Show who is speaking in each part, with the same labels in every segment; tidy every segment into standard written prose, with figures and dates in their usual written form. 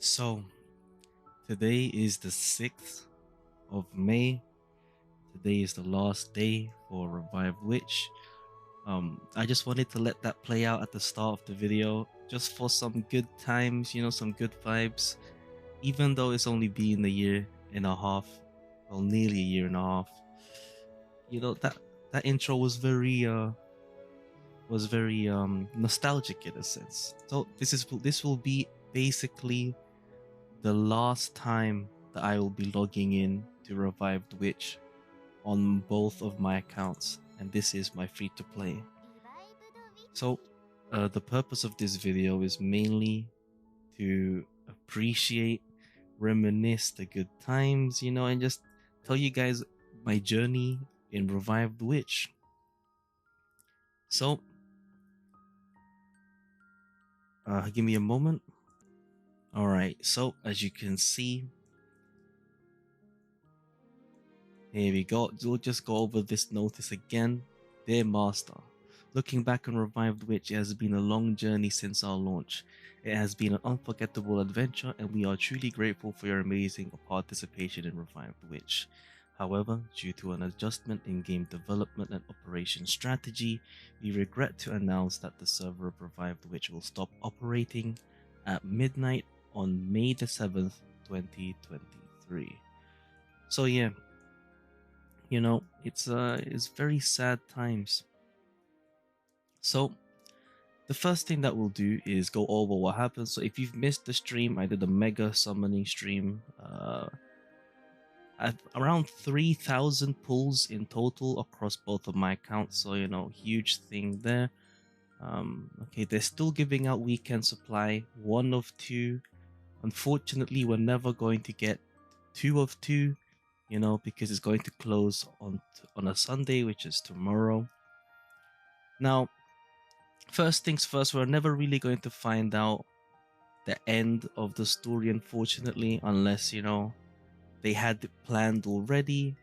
Speaker 1: So, today is the 6th of May. Today is the last day for RevivedWitch. I just wanted to let that play out at the start of the video, just for some good times, some good vibes. Even though it's only been a year and a half, well, nearly a year and a half, that intro was very nostalgic in a sense. So this will be basically the last time that I will be logging in to RevivedWitch on both of my accounts, and this is my free to play. So the purpose of this video is mainly to appreciate, reminisce the good times, and just tell you guys my journey in RevivedWitch. So give me a moment. Alright, so as you can see, here we go. We'll just go over this notice again. Dear Master, looking back on RevivedWitch, it has been a long journey since our launch. It has been an unforgettable adventure, and we are truly grateful for your amazing participation in RevivedWitch. However, due to an adjustment in game development and operation strategy, we regret to announce that the server of RevivedWitch will stop operating at midnight on May the 7th, 2023. So yeah, it's very sad times. So the first thing that we'll do is go over what happened. So if you've missed the stream, I did a mega summoning stream. At around 3,000 pulls in total across both of my accounts. So huge thing there. Okay, they're still giving out weekend supply, 1 of 2. Unfortunately, we're never going to get 2 of 2. Because it's going to close on a Sunday, which is tomorrow. Now, first things first, we're never really going to find out the end of the story, unfortunately, unless, they had it planned already.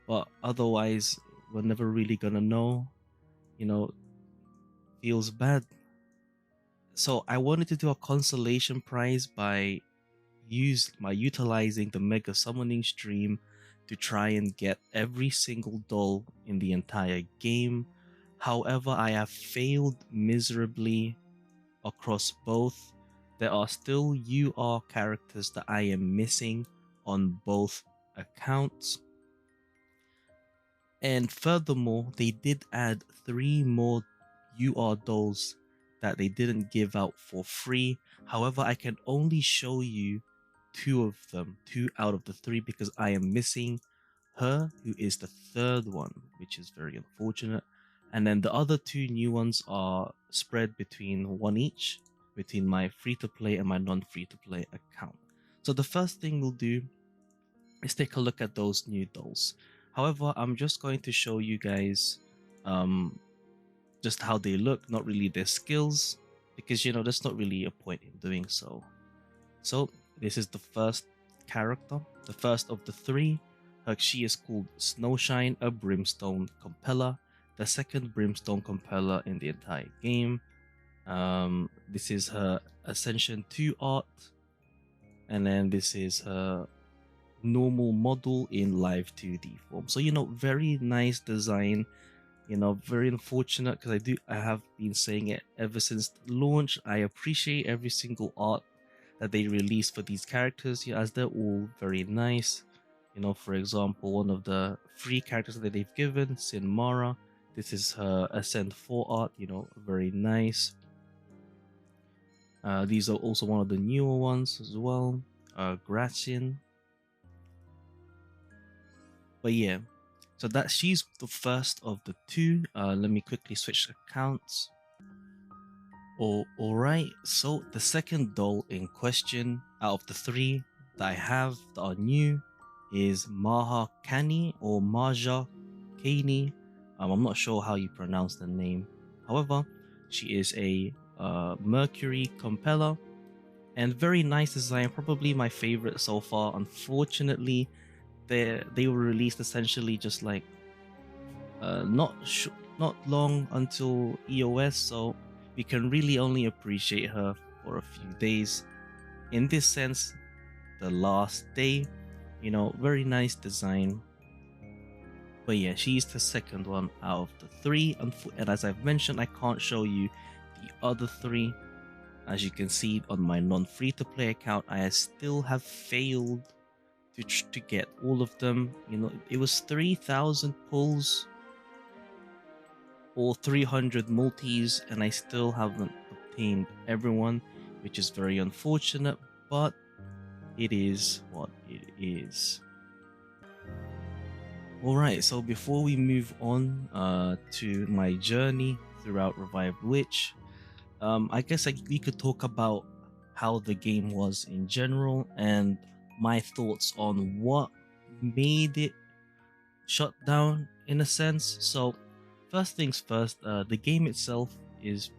Speaker 1: But otherwise, we're never really gonna know. Feels bad. So I wanted to do a consolation prize by utilizing the mega summoning stream to try and get every single doll in the entire game. However, I have failed miserably across both. There are still UR characters that I am missing on both accounts. And furthermore, they did add 3 more UR dolls that they didn't give out for free. However, I can only show you 2 of them, 2 out of the 3, because I am missing her, who is the 3rd one, which is very unfortunate. And then the other 2 new ones are spread between 1 each, between my free-to-play and my non-free-to-play account. So the first thing we'll do is take a look at those new dolls. However, I'm just going to show you guys just how they look, not really their skills, because there's not really a point in doing so. So this is the first character, the first of the 3. She is called Snowshine, a Brimstone Compeller, the 2nd Brimstone Compeller in the entire game. This is her Ascension 2 art, and then this is her normal model in live 2D form. So very nice design. Very unfortunate, because I have been saying it ever since launch. I appreciate every single art that they release for these characters, as they're all very nice. For example, one of the free characters that they've given, Sinmara, This is her Ascend 4 art, you know, very nice. These are also one of the newer ones as well. Gratien. But yeah, so that she's the first of the two. Let me quickly switch accounts. Alright, so the second doll in question out of the three that I have that are new is Maha Kani or Maja Kani. I'm not sure how you pronounce the name. However, she is a Mercury Compeller and very nice design, probably my favorite so far. Unfortunately, they were released essentially just like not long until EoS, so we can really only appreciate her for a few days. In this sense, the last day, you know, very nice design. But yeah, she's the second one out of the three, and as I've mentioned, I can't show you the other three. As you can see on my non-free-to-play account, I still have failed to get all of them. You know, it was 3,000 pulls or 300 multis, and I still haven't obtained everyone, which is very unfortunate, but it is what it is. Alright, so before we move on to my journey throughout RevivedWitch, I guess we could talk about how the game was in general and my thoughts on what made it shut down in a sense. So first things first, the game itself is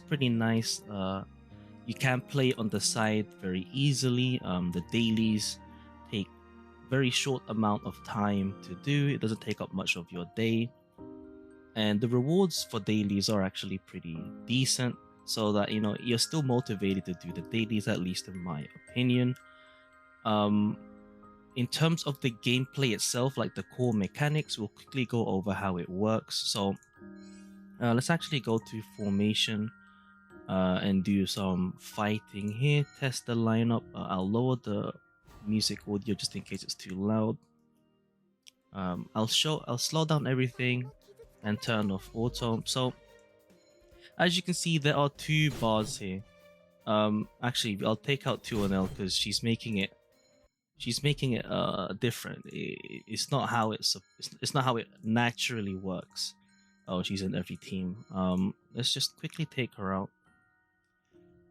Speaker 1: pretty nice. You can play on the side very easily. The dailies take very short amount of time to do. It doesn't take up much of your day, and the rewards for dailies are actually pretty decent, so that you know you're still motivated to do the dailies, at least in my opinion. In terms of the gameplay itself, like the core mechanics, we'll quickly go over how it works. So let's actually go to formation and do some fighting here. Test the lineup. I'll lower the music audio just in case it's too loud. I'll slow down everything and turn off auto. So as you can see, there are two bars here. Actually, I'll take out 2NL because she's making it different. It's not how it's not how it naturally works. Oh, she's in every team. Let's just quickly take her out.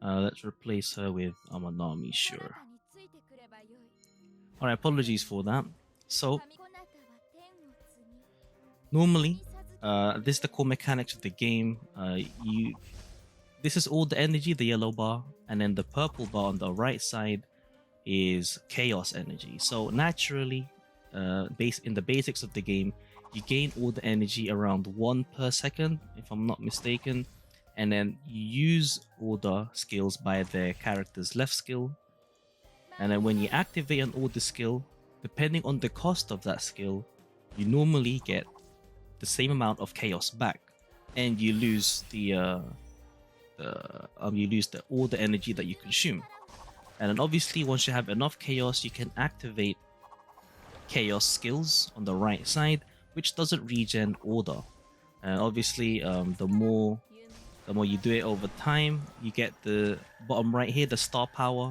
Speaker 1: Let's replace her with Amanami, sure. Alright, apologies for that. So normally, this is the core mechanics of the game. This is all the energy, the yellow bar, and then the purple bar on the right side is chaos energy. So naturally, in the basics of the game, you gain all the energy around 1 per second, if I'm not mistaken, and then you use all the skills by the character's left skill, and then when you activate an order skill, depending on the cost of that skill, you normally get the same amount of chaos back, and you lose all the energy that you consume. And then obviously, once you have enough chaos, you can activate chaos skills on the right side, which doesn't regen order. And obviously, the more you do it over time, you get the bottom right here, the star power.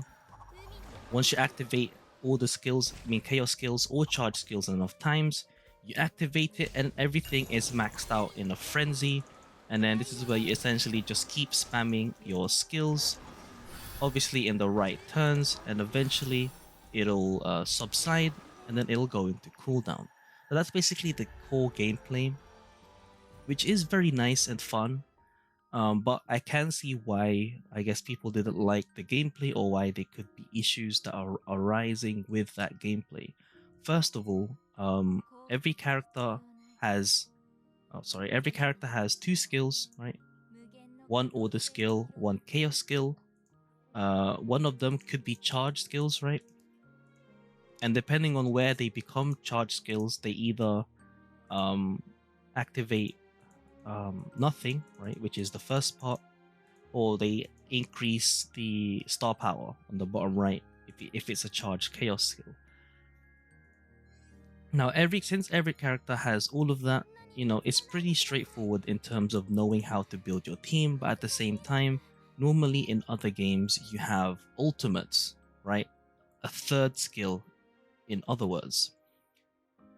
Speaker 1: Once you activate all the skills, chaos skills or charge skills enough times, you activate it and everything is maxed out in a frenzy. And then this is where you essentially just keep spamming your skills, obviously in the right turns, and eventually it'll subside and then it'll go into cooldown. So that's basically the core gameplay, which is very nice and fun. But I can see why, I guess, people didn't like the gameplay, or why there could be issues that are arising with that gameplay. First of all, every character has two skills, right? One order skill, one chaos skill. One of them could be charge skills, right? And depending on where they become charge skills, they either activate nothing, right, which is the first part, or they increase the star power on the bottom right if it's a charged chaos skill. Now, since every character has all of that, you know, it's pretty straightforward in terms of knowing how to build your team, but at the same time, normally in other games you have ultimates, right? A third skill, in other words.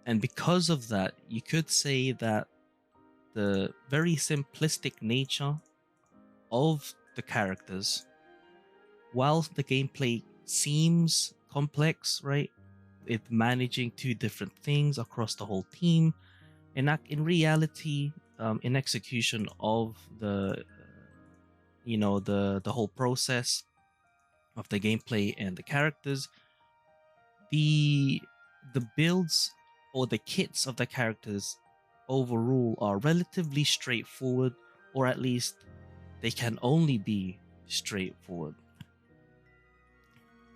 Speaker 1: And because of that, you could say that the very simplistic nature of the characters, whilst the gameplay seems complex, right? It managing two different things across the whole team, and in reality, in execution of the, you know, the whole process of the gameplay and the characters, the builds or the kits of the characters overall are relatively straightforward, or at least they can only be straightforward.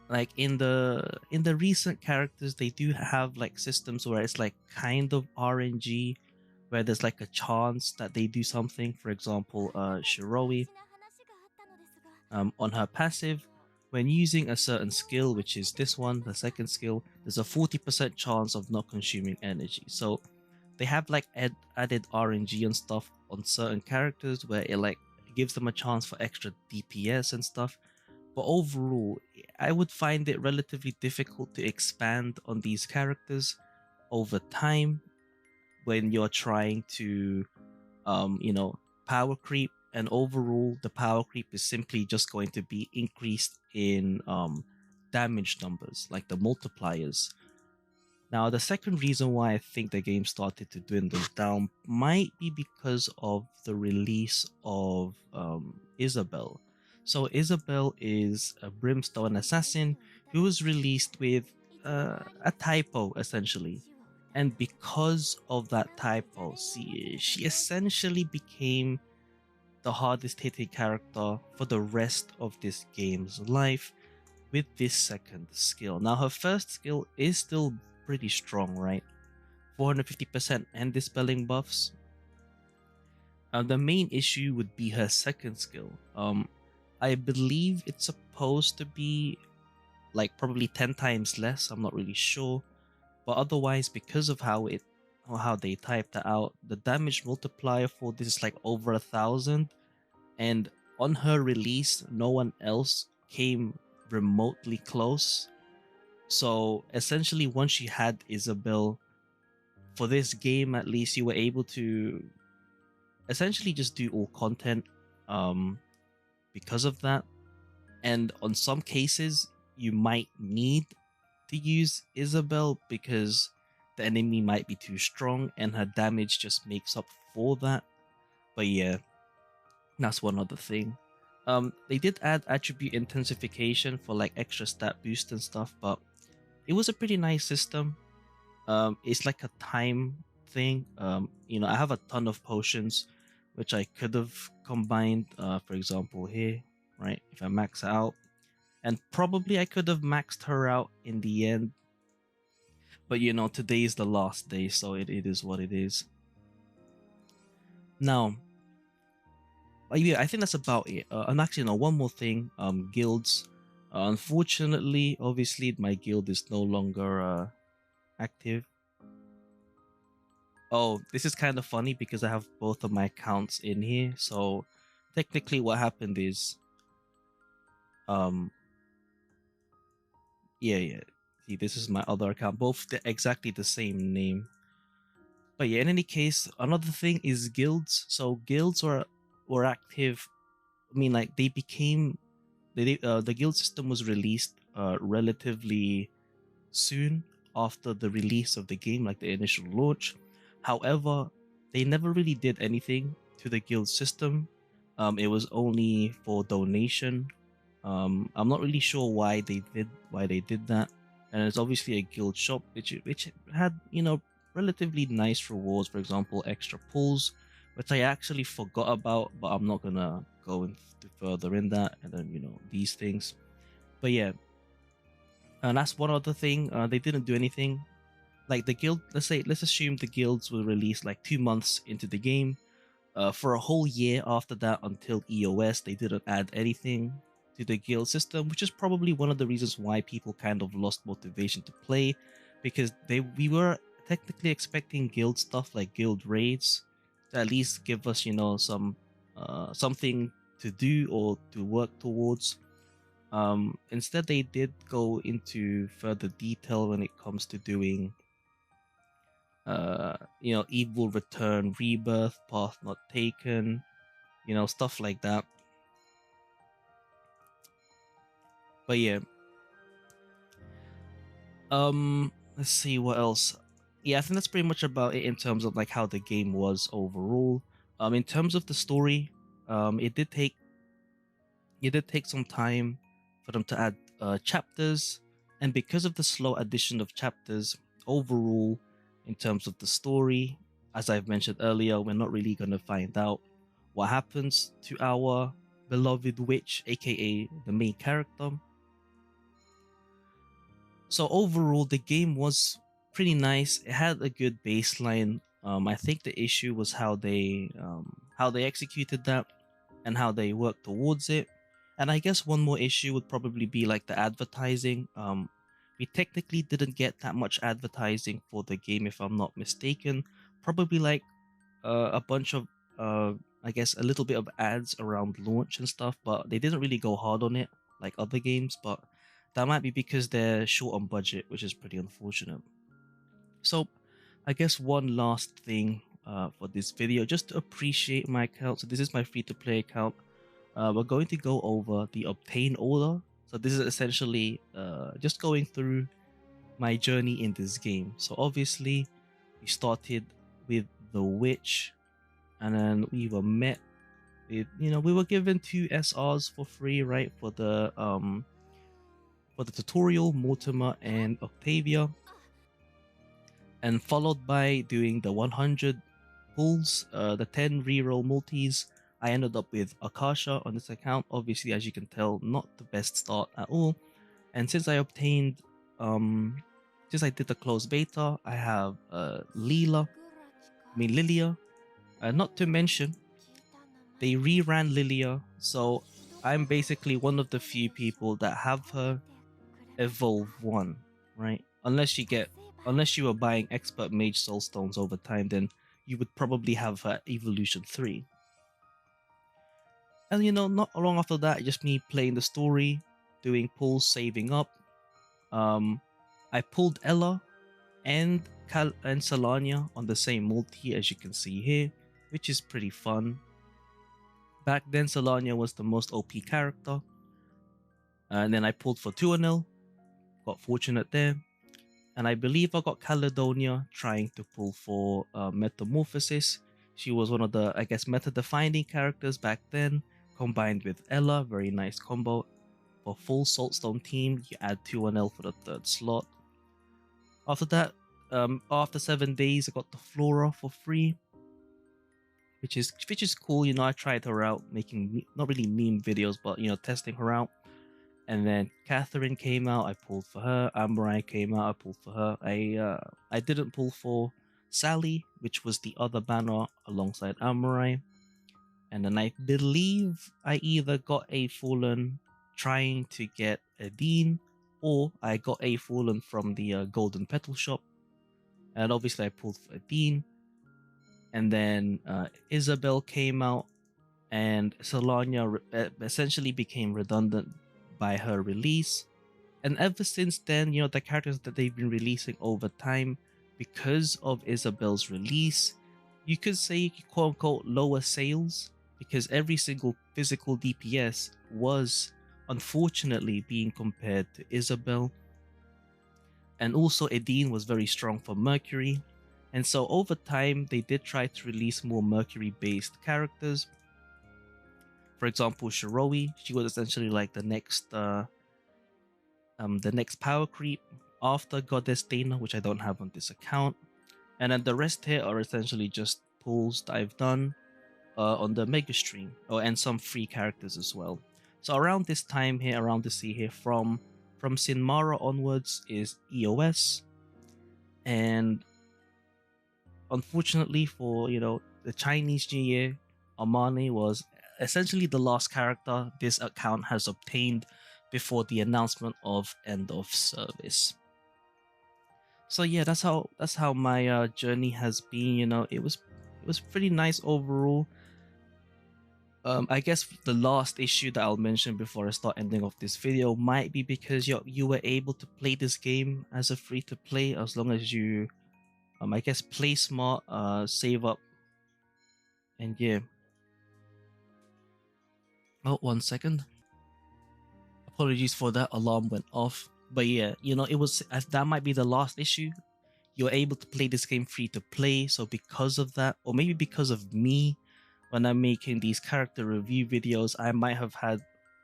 Speaker 1: Like in the recent characters, they do have like systems where it's like kind of RNG, where there's like a chance that they do something. For example, Shiroi, on her passive, when using a certain skill, which is this one, the second skill, there's a 40% chance of not consuming energy. So they have like added RNG and stuff on certain characters where it like gives them a chance for extra DPS and stuff. But overall, I would find it relatively difficult to expand on these characters over time when you're trying to, you know, power creep. And overall, the power creep is simply just going to be increased in damage numbers, like the multipliers. Now, the second reason why I think the game started to dwindle down might be because of the release of Isabel. So Isabel is a brimstone assassin who was released with a typo, essentially. And because of that typo, she essentially became the hardest hitting character for the rest of this game's life with this second skill. Now, her first skill is still pretty strong, right? 450% and dispelling buffs. The main issue would be her second skill. I believe it's supposed to be like probably 10 times less. I'm not really sure, but otherwise, because of how they typed that out, the damage multiplier for this is like over 1,000, and on her release, no one else came remotely close. So essentially, once you had Isabel, for this game at least, you were able to essentially just do all content because of that. And on some cases, you might need to use Isabel because the enemy might be too strong and her damage just makes up for that. But yeah, that's one other thing. They did add attribute intensification for like extra stat boost and stuff, but it was a pretty nice system. It's like a time thing. You know, I have a ton of potions which I could have combined, for example here, right? If I max out, and probably I could have maxed her out in the end, but you know, today is the last day, so it is what it is. Now, yeah, I think that's about it. And actually, no, one more thing. Guilds. Unfortunately, obviously, my guild is no longer active. Oh, this is kind of funny because I have both of my accounts in here. So technically, what happened is, yeah. See, this is my other account. Both exactly the same name. But yeah, in any case, another thing is guilds. So guilds were active. I mean, like they became the guild system was released relatively soon after the release of the game, like the initial launch. However, they never really did anything to the guild system. It was only for donation. I'm not really sure why they did that. And it's obviously a guild shop which had, you know, relatively nice rewards. For example, extra pulls, which I actually forgot about, but I'm not gonna go into further in that. And then, you know, these things. But yeah, and that's one other thing. They didn't do anything. Like the guild, let's assume the guilds were released like 2 months into the game. For a whole year after that until EoS, they didn't add anything to the guild system, which is probably one of the reasons why people kind of lost motivation to play, because we were technically expecting guild stuff like guild raids to at least give us, some something to do or to work towards. Instead, they did go into further detail when it comes to doing, evil return, rebirth, path not taken, stuff like that. But yeah, let's see what else. Yeah, I think that's pretty much about it in terms of like how the game was overall. In terms of the story, it did take some time for them to add chapters, and because of the slow addition of chapters, overall, in terms of the story, as I've mentioned earlier, we're not really gonna find out what happens to our beloved witch, aka the main character. So overall, the game was pretty nice. It had a good baseline. I think the issue was how they executed that and how they worked towards it. And I guess one more issue would probably be like the advertising. We technically didn't get that much advertising for the game, if I'm not mistaken. Probably like a bunch of, I guess, a little bit of ads around launch and stuff, but they didn't really go hard on it like other games. But that might be because they're short on budget, which is pretty unfortunate. So I guess one last thing for this video, just to appreciate my account. So this is my free-to-play account. We're going to go over the obtain order. So this is essentially just going through my journey in this game. So obviously we started with the witch, and then we were met with, we were given 2 SRs for free, right, for the tutorial, Mortimer and Octavia, and followed by doing the 100 pulls, the 10 reroll multis. I ended up with Akasha on this account. Obviously, as you can tell, not the best start at all. And since I obtained, since I did the closed beta, I have Lilia. Not to mention, they reran Lilia, so I'm basically one of the few people that have her evolve 1, right? Unless you were buying expert mage soul stones over time, then you would probably have her evolution 3. And not long after that, just me playing the story, doing pulls, saving up. I pulled Ella and Solania on the same multi, as you can see here, which is pretty fun. Back then, Solania was the most OP character. And then I pulled for Tuanel, got fortunate there. And I believe I got Caledonia trying to pull for Metamorphosis. She was one of the, I guess, meta-defining characters back then, combined with Ella. Very nice combo. For full Saltstone team, you add 2-1L for the 3rd slot. After that, after 7 days, I got the Flora for free, which is cool. I tried her out, making not really meme videos, but testing her out. And then Catherine came out, I pulled for her. Amurai came out, I pulled for her. I didn't pull for Sally, which was the other banner alongside Amurai. And then I believe I either got a Fallen trying to get a Dean, or I got a Fallen from the Golden Petal shop. And obviously I pulled for a Dean. And then Isabel came out, and Solania essentially became redundant by her release. And ever since then, the characters that they've been releasing over time, because of Isabel's release, you could say, quote unquote, lower sales, because every single physical DPS was unfortunately being compared to Isabel. And also Edine was very strong for Mercury. And so over time, they did try to release more Mercury-based characters. For example, Shiroi, she was essentially like the next power creep after Goddess Dana, which I don't have on this account. And then the rest here are essentially just pulls that I've done on the Mega Stream, and some free characters as well. So around this time here, around the sea here, from Sinmara onwards is EoS. And unfortunately for, the Chinese New Year, Armani was essentially the last character this account has obtained before the announcement of end of service. So yeah, that's how my journey has been. You know, it was pretty nice overall. I guess the last issue that I'll mention before I start ending off this video might be because you were able to play this game as a free to play as long as you I guess play smart, save up, and yeah. Oh, 1 second. Apologies for that, alarm went off. But yeah, you know, it was that might be the last issue. You're able to play this game free to play, so because of that, or maybe because of me, when I'm making these character review videos, I might have had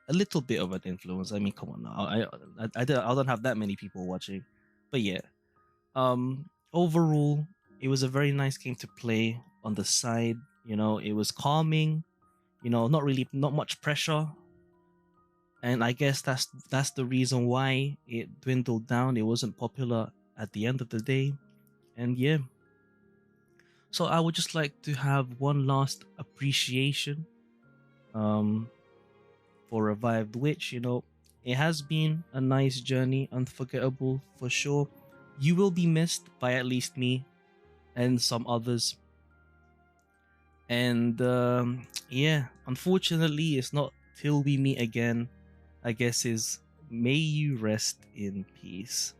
Speaker 1: a little bit of an influence. I mean, come on now, I don't have that many people watching, but yeah. Overall, it was a very nice game to play on the side. You know, it was calming. You know, not much pressure, and I guess that's the reason why it dwindled down. It wasn't popular at the end of the day, and yeah. So I would just like to have one last appreciation um for Revived Witch. You know, it has been a nice journey, unforgettable for sure. You will be missed by at least me and some others. And yeah, unfortunately, it's not till we meet again. I guess is may you rest in peace.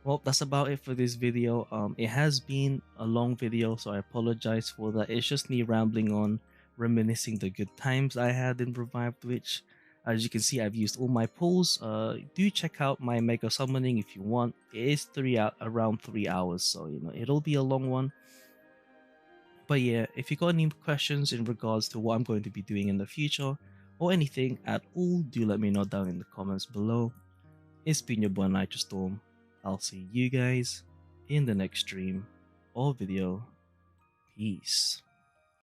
Speaker 1: Well, that's about it for this video. It has been a long video, so I apologize for that. It's just me rambling on, reminiscing the good times I had in Revived Witch. As you can see, I've used all my pulls. Do check out my mega summoning if you want. It is around 3 hours, so you know it'll be a long one. But yeah, if you got any questions in regards to what I'm going to be doing in the future or anything at all, do let me know down in the comments below. It's been your boy Nitrostorm. I'll see you guys in the next stream or video. Peace.